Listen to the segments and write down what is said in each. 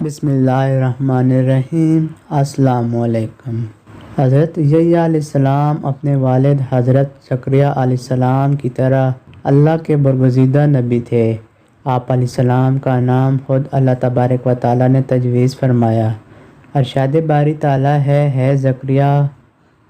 بسم اللہ الرحمن الرحیم۔ السلام علیکم۔ حضرت یحییٰ علیہ السلام اپنے والد حضرت زکریا علیہ السلام کی طرح اللہ کے برگزیدہ نبی تھے۔ آپ علیہ السلام کا نام خود اللہ تبارک و تعالیٰ نے تجویز فرمایا۔ ارشاد باری تعالیٰ ہے: اے زکریا،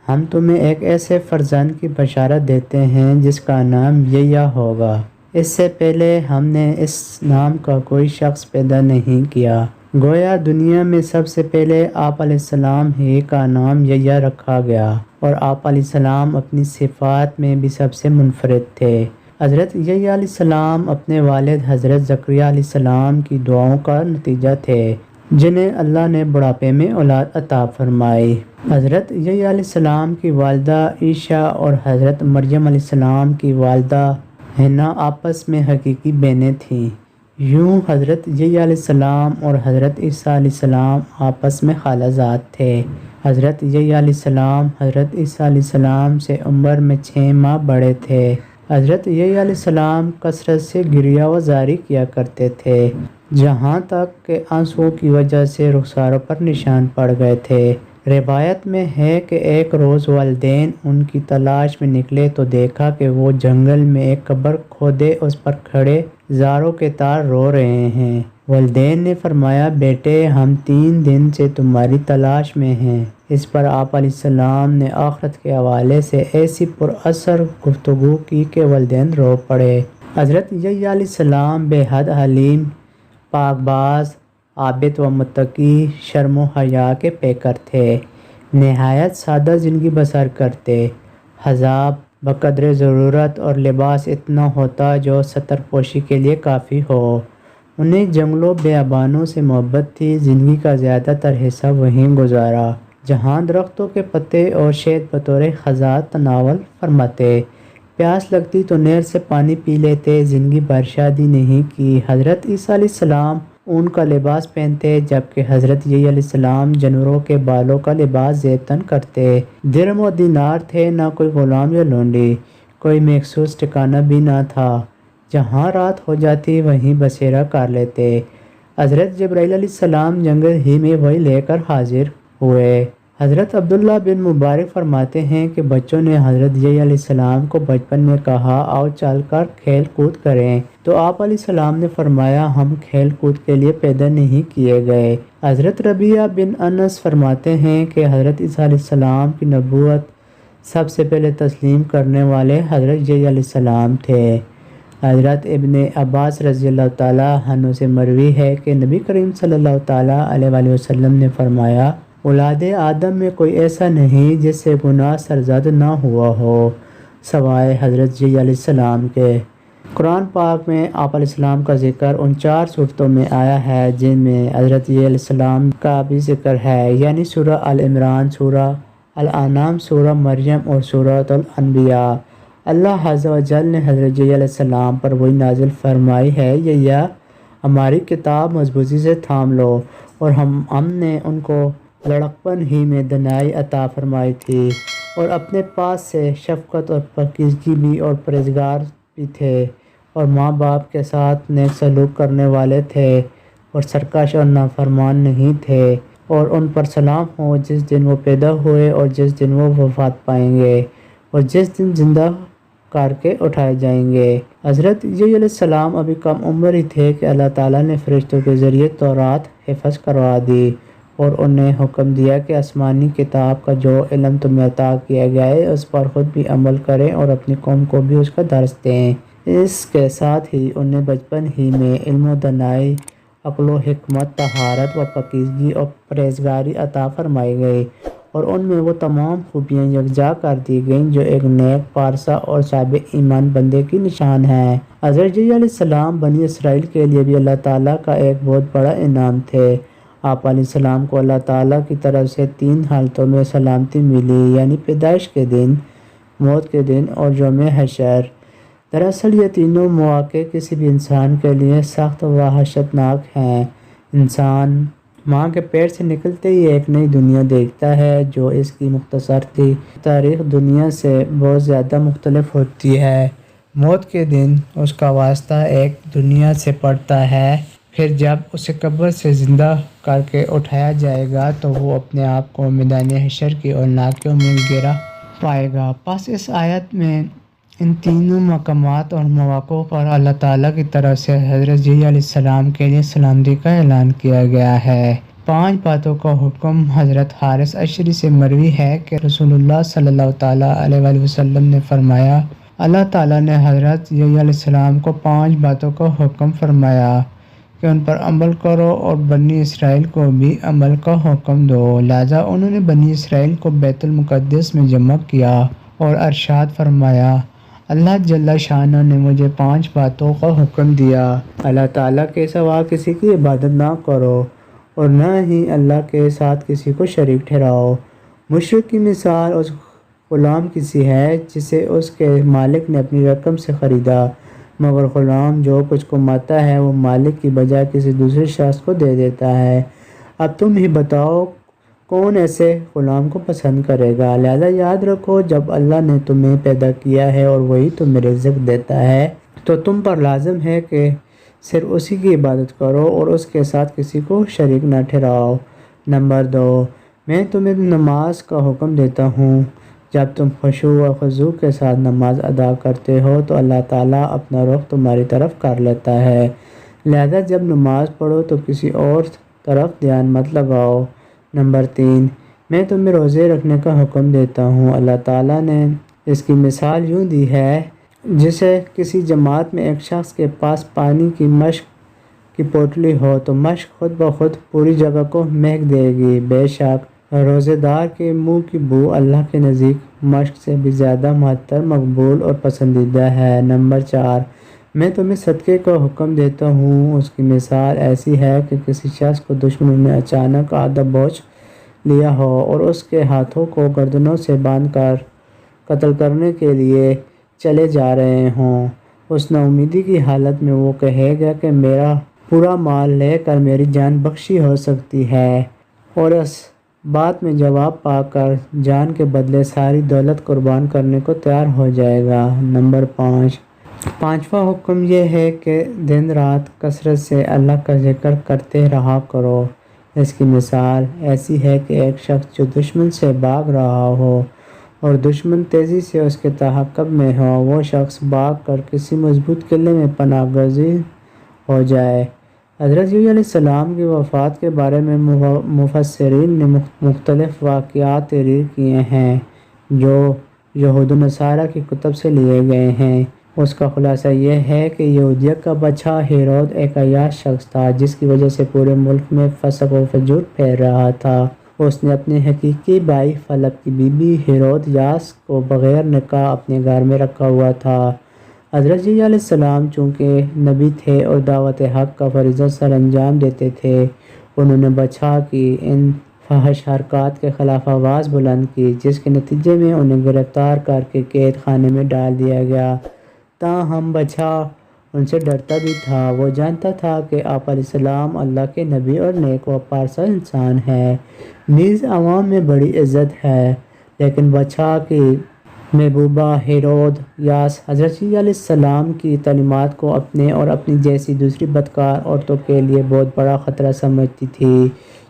ہم تمہیں ایک ایسے فرزند کی بشارت دیتے ہیں جس کا نام یحییٰ ہوگا۔ اس سے پہلے ہم نے اس نام کا کوئی شخص پیدا نہیں کیا۔ گویا دنیا میں سب سے پہلے آپ علیہ السلام ہی کا نام یحییٰ رکھا گیا، اور آپ علیہ السلام اپنی صفات میں بھی سب سے منفرد تھے۔ حضرت یحییٰ علیہ السلام اپنے والد حضرت زکریا علیہ السلام کی دعاؤں کا نتیجہ تھے، جنہیں اللہ نے بڑھاپے میں اولاد عطا فرمائی۔ حضرت یحییٰ علیہ السلام کی والدہ عیشا اور حضرت مریم علیہ السلام کی والدہ حنا آپس میں حقیقی بہنیں تھیں۔ یوں حضرت یحییٰ علیہ السلام اور حضرت عیسیٰ علیہ السلام آپس میں خالہ زاد تھے۔ حضرت یحییٰ علیہ السلام حضرت عیسیٰ علیہ السلام سے عمر میں 6 ماہ بڑے تھے۔ حضرت یحییٰ علیہ السلام کثرت سے گریہ و زاری کیا کرتے تھے، جہاں تک کہ آنسوؤں کی وجہ سے رخساروں پر نشان پڑ گئے تھے۔ روایت میں ہے کہ ایک روز والدین ان کی تلاش میں نکلے تو دیکھا کہ وہ جنگل میں ایک قبر کھودے اس پر کھڑے زاروں کے تار رو رہے ہیں۔ والدین نے فرمایا: بیٹے، ہم 3 دن سے تمہاری تلاش میں ہیں۔ اس پر آپ علیہ السلام نے آخرت کے حوالے سے ایسی پر اثر گفتگو کی کہ والدین رو پڑے۔ حضرت یحییٰ علیہ السلام بے حد حلیم، پاک باز، عابد و متقی، شرم و حیا کے پیکر تھے۔ نہایت سادہ زندگی بسر کرتے۔ حذاء بقدر ضرورت اور لباس اتنا ہوتا جو ستر پوشی کے لیے کافی ہو۔ انہیں جنگلوں بیابانوں سے محبت تھی۔ زندگی کا زیادہ تر حصہ وہیں گزارا، جہاں درختوں کے پتے اور شہد بطور غذا تناول فرماتے۔ پیاس لگتی تو نہر سے پانی پی لیتے۔ زندگی بھر شادی نہیں کی۔ حضرت عیسیٰ علیہ السلام اون کا لباس پہنتے، جبکہ حضرت یحییٰ علیہ السلام جانوروں کے بالوں کا لباس زیب تن کرتے۔ درہم و دینار تھے، نہ کوئی غلام یا لونڈی۔ کوئی مخصوص ٹھکانہ بھی نہ تھا، جہاں رات ہو جاتی وہیں بسیرا کر لیتے۔ حضرت جبرائیل علیہ السلام جنگل ہی میں وہی لے کر حاضر ہوئے۔ حضرت عبداللہ بن مبارک فرماتے ہیں کہ بچوں نے حضرت یحییٰ علیہ السلام کو بچپن میں کہا: آؤ چل کر کھیل کود کریں، تو آپ علیہ السلام نے فرمایا: ہم کھیل کود کے لیے پیدا نہیں کیے گئے۔ حضرت ربیعہ بن انس فرماتے ہیں کہ حضرت عیسیٰ علیہ السلام کی نبوت سب سے پہلے تسلیم کرنے والے حضرت یحییٰ علیہ السلام تھے۔ حضرت ابن عباس رضی اللہ تعالیٰ عنہ سے مروی ہے کہ نبی کریم صلی اللہ تعالیٰ علیہ وآلہ وسلم نے فرمایا: اولاد آدم میں کوئی ایسا نہیں جس سے گناہ سرزد نہ ہوا ہو، سوائے حضرت یحییٰ علیہ السلام کے۔ قرآن پاک میں آپ علیہ السلام کا ذکر ان 4 صورتوں میں آیا ہے جن میں حضرت یحییٰ علیہ السلام کا بھی ذکر ہے، یعنی سورہ آل عمران، سورہ الانعام، سورہ مریم اور سورۃ الانبیاء۔ اللہ عز و جل نے حضرت یحییٰ علیہ السلام پر وحی نازل فرمائی ہے: یحییٰ، ہماری کتاب مضبوطی سے تھام لو، اور ہم نے ان کو لڑکپن ہی میں دانائی عطا فرمائی تھی، اور اپنے پاس سے شفقت اور پاکیزگی بھی اور پرہیزگار بھی تھے، اور ماں باپ کے ساتھ نیک سلوک کرنے والے تھے، اور سرکش اور نافرمان نہیں تھے۔ اور ان پر سلام ہو جس دن وہ پیدا ہوئے اور جس دن وہ وفات پائیں گے اور جس دن زندہ کر کے اٹھائے جائیں گے۔ حضرت یحییٰ علیہ السلام ابھی کم عمر ہی تھے کہ اللہ تعالیٰ نے فرشتوں کے ذریعے تورات حفظ کروا دی، اور انہیں حکم دیا کہ آسمانی کتاب کا جو علم تمہیں عطا کیا گیا ہے اس پر خود بھی عمل کریں اور اپنی قوم کو بھی اس کا درس دیں۔ اس کے ساتھ ہی انہیں بچپن ہی میں علم و دانائی، عقل و حکمت، طہارت و پاکیزگی اور پرہیزگاری عطا فرمائی گئی، اور ان میں وہ تمام خوبیاں یکجا کر دی گئیں جو ایک نیک، پارسا اور صاحب ایمان بندے کی نشان ہیں۔ حضرت یحییٰ علیہ السلام بنی اسرائیل کے لیے بھی اللہ تعالیٰ کا ایک بہت بڑا انعام تھے۔ آپ علیہ السلام کو اللہ تعالیٰ کی طرف سے 3 حالتوں میں سلامتی ملی، یعنی پیدائش کے دن، موت کے دن اور یوم حشر۔ دراصل یہ تینوں مواقع کسی بھی انسان کے لیے سخت و وحشتناک ہیں۔ انسان ماں کے پیٹ سے نکلتے ہی ایک نئی دنیا دیکھتا ہے جو اس کی مختصر سی تاریخ دنیا سے بہت زیادہ مختلف ہوتی ہے۔ موت کے دن اس کا واسطہ ایک دنیا سے پڑتا ہے پھر جب اسے قبر سے زندہ کر کے اٹھایا جائے گا تو وہ اپنے آپ کو میدان حشر کی اورناکیوں میں گرا پائے گا۔ پس اس آیت میں ان تینوں مقامات اور مواقع پر اللہ تعالیٰ کی طرف سے حضرت یحییٰ علیہ السلام کے لیے سلامتی کا اعلان کیا گیا ہے۔ 5 باتوں کا حکم حضرت حارث اشعری سے مروی ہے کہ رسول اللہ صلی اللہ تعالیٰ علیہ وآلہ وسلم نے فرمایا، اللہ تعالیٰ نے حضرت یحییٰ علیہ السلام کو 5 باتوں کا حکم فرمایا کہ ان پر عمل کرو اور بنی اسرائیل کو بھی عمل کا حکم دو۔ لہٰذا انہوں نے بنی اسرائیل کو بیت المقدس میں جمع کیا اور ارشاد فرمایا، اللہ جل شانہ نے مجھے 5 باتوں کا حکم دیا۔ اللہ تعالیٰ کے سوا کسی کی عبادت نہ کرو اور نہ ہی اللہ کے ساتھ کسی کو شریک ٹھہراؤ۔ مشرک کی مثال اس غلام کی سی ہے جسے اس کے مالک نے اپنی رقم سے خریدا، مگر غلام جو کچھ کماتا ہے وہ مالک کی بجائے کسی دوسرے شخص کو دے دیتا ہے۔ اب تم ہی بتاؤ کون ایسے غلام کو پسند کرے گا؟ لہذا یاد رکھو، جب اللہ نے تمہیں پیدا کیا ہے اور وہی تمہیں رزق دیتا ہے تو تم پر لازم ہے کہ صرف اسی کی عبادت کرو اور اس کے ساتھ کسی کو شریک نہ ٹھہراؤ۔ نمبر 2، میں تمہیں نماز کا حکم دیتا ہوں۔ جب تم خشوع و خضوع کے ساتھ نماز ادا کرتے ہو تو اللہ تعالیٰ اپنا رخ تمہاری طرف کر لیتا ہے، لہذا جب نماز پڑھو تو کسی اور طرف دھیان مت لگاؤ۔ نمبر 3، میں تمہیں روزے رکھنے کا حکم دیتا ہوں۔ اللہ تعالیٰ نے اس کی مثال یوں دی ہے، جیسے کسی جماعت میں ایک شخص کے پاس پانی کی مشک کی پوٹلی ہو تو مشک خود بخود پوری جگہ کو مہک دے گی۔ بے شک روزے دار کے منہ کی بو اللہ کے نزدیک مشک سے بھی زیادہ معطر، مقبول اور پسندیدہ ہے۔ نمبر 4، میں تمہیں صدقے کا حکم دیتا ہوں۔ اس کی مثال ایسی ہے کہ کسی شخص کو دشمنوں نے اچانک آدھا بوجھ لیا ہو اور اس کے ہاتھوں کو گردنوں سے باندھ کر قتل کرنے کے لیے چلے جا رہے ہوں۔ اس نا امیدی کی حالت میں وہ کہے گا کہ میرا پورا مال لے کر میری جان بخشی ہو سکتی ہے، اور اس بات میں جواب پا کر جان کے بدلے ساری دولت قربان کرنے کو تیار ہو جائے گا۔ نمبر 5، پانچواں حکم یہ ہے کہ دن رات کثرت سے اللہ کا ذکر کرتے رہا کرو۔ اس کی مثال ایسی ہے کہ ایک شخص جو دشمن سے بھاگ رہا ہو اور دشمن تیزی سے اس کے تعاقب میں ہو، وہ شخص بھاگ کر کسی مضبوط قلعے میں پناہ گزین ہو جائے۔ حضرت یحییٰ علیہ السلام کی وفات کے بارے میں مفسرین نے مختلف واقعات تحریر کیے ہیں جو یہود و نصارہ کی کتب سے لیے گئے ہیں۔ اس کا خلاصہ یہ ہے کہ یہودیت کا بادشاہ ہیرود ایک عیاش شخص تھا جس کی وجہ سے پورے ملک میں فسق و فجور پھیل رہا تھا۔ اس نے اپنے حقیقی بھائی فلک کی بیوی ہیرودیاس کو بغیر نکاح اپنے گھر میں رکھا ہوا تھا۔ حضرت یحییٰ علیہ السلام چونکہ نبی تھے اور دعوت حق کا فریضہ سر انجام دیتے تھے، انہوں نے بادشاہ کی ان فحش حرکات کے خلاف آواز بلند کی، جس کے نتیجے میں انہیں گرفتار کر کے قید خانے میں ڈال دیا گیا۔ تاہم بادشاہ ان سے ڈرتا بھی تھا، وہ جانتا تھا کہ آپ علیہ السلام اللہ کے نبی اور نیک و پارسا انسان ہیں، نیز عوام میں بڑی عزت ہے۔ لیکن بادشاہ کی محبوبہ ہیرودیاس حضرت یحییٰ علیہ السلام کی تعلیمات کو اپنے اور اپنی جیسی دوسری بدکار عورتوں کے لیے بہت بڑا خطرہ سمجھتی تھی،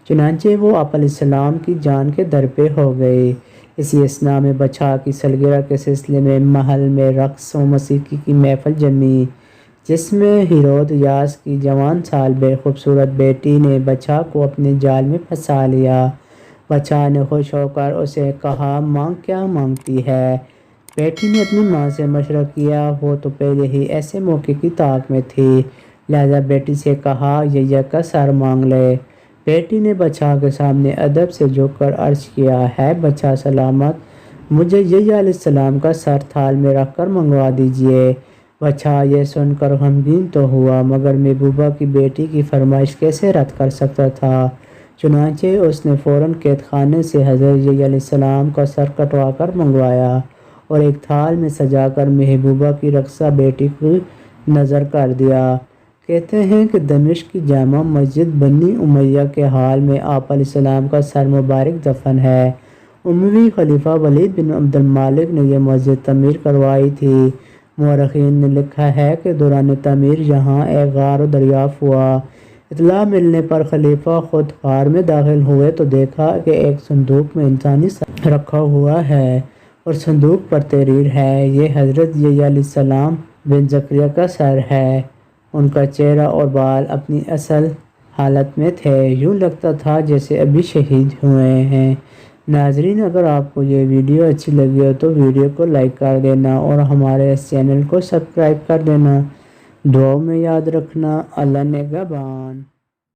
چنانچہ وہ آپ علیہ السلام کی جان کے در پہ ہو گئی۔ اسی اثناء میں بادشاہ کی سالگرہ کے سلسلے میں محل میں رقص و موسیقی کی محفل جمی، جس میں ہیرودیاس کی جوان سال بے خوبصورت بیٹی نے بادشاہ کو اپنے جال میں پھنسا لیا۔ بادشاہ نے خوش ہو کر اسے کہا، مانگ کیا مانگتی ہے؟ بیٹی نے اپنی ماں سے مشورہ کیا، وہ تو پہلے ہی ایسے موقع کی طاق میں تھی، لہذا بیٹی سے کہا، یحییٰ کا سر مانگ لے۔ بیٹی نے بادشاہ کے سامنے ادب سے جھک کر عرض کیا، ہے بادشاہ سلامت، مجھے یحییٰ علیہ السلام کا سر تھال میں رکھ کر منگوا دیجیے۔ بادشاہ یہ سن کر غمگین تو ہوا، مگر محبوبہ کی بیٹی کی فرمائش کیسے رد کر سکتا تھا؟ چنانچہ اس نے فوراً قید خانے سے حضرت یحییٰ علیہ السلام کا سر کٹوا کر منگوایا اور ایک تھال میں سجا کر محبوبہ کی رقصہ بیٹی کو نظر کر دیا۔ کہتے ہیں کہ دمشق کی جامع مسجد بنی امیہ کے حال میں آپ علیہ السلام کا سر مبارک دفن ہے۔ اموی خلیفہ ولید بن عبد الملک نے یہ مسجد تعمیر کروائی تھی۔ مورخین نے لکھا ہے کہ دوران تعمیر یہاں ایک غار دریافت ہوا، اطلاع ملنے پر خلیفہ خود غار میں داخل ہوئے تو دیکھا کہ ایک صندوق میں انسانی سر رکھا ہوا ہے اور صندوق پر تحریر ہے، یہ حضرت یحییٰ علیہ السلام بن زکریا کا سر ہے۔ ان کا چہرہ اور بال اپنی اصل حالت میں تھے، یوں لگتا تھا جیسے ابھی شہید ہوئے ہیں۔ ناظرین، اگر آپ کو یہ ویڈیو اچھی لگی ہو تو ویڈیو کو لائک کر دینا اور ہمارے اس چینل کو سبسکرائب کر دینا۔ دعاؤں میں یاد رکھنا۔ اللہ نگہبان۔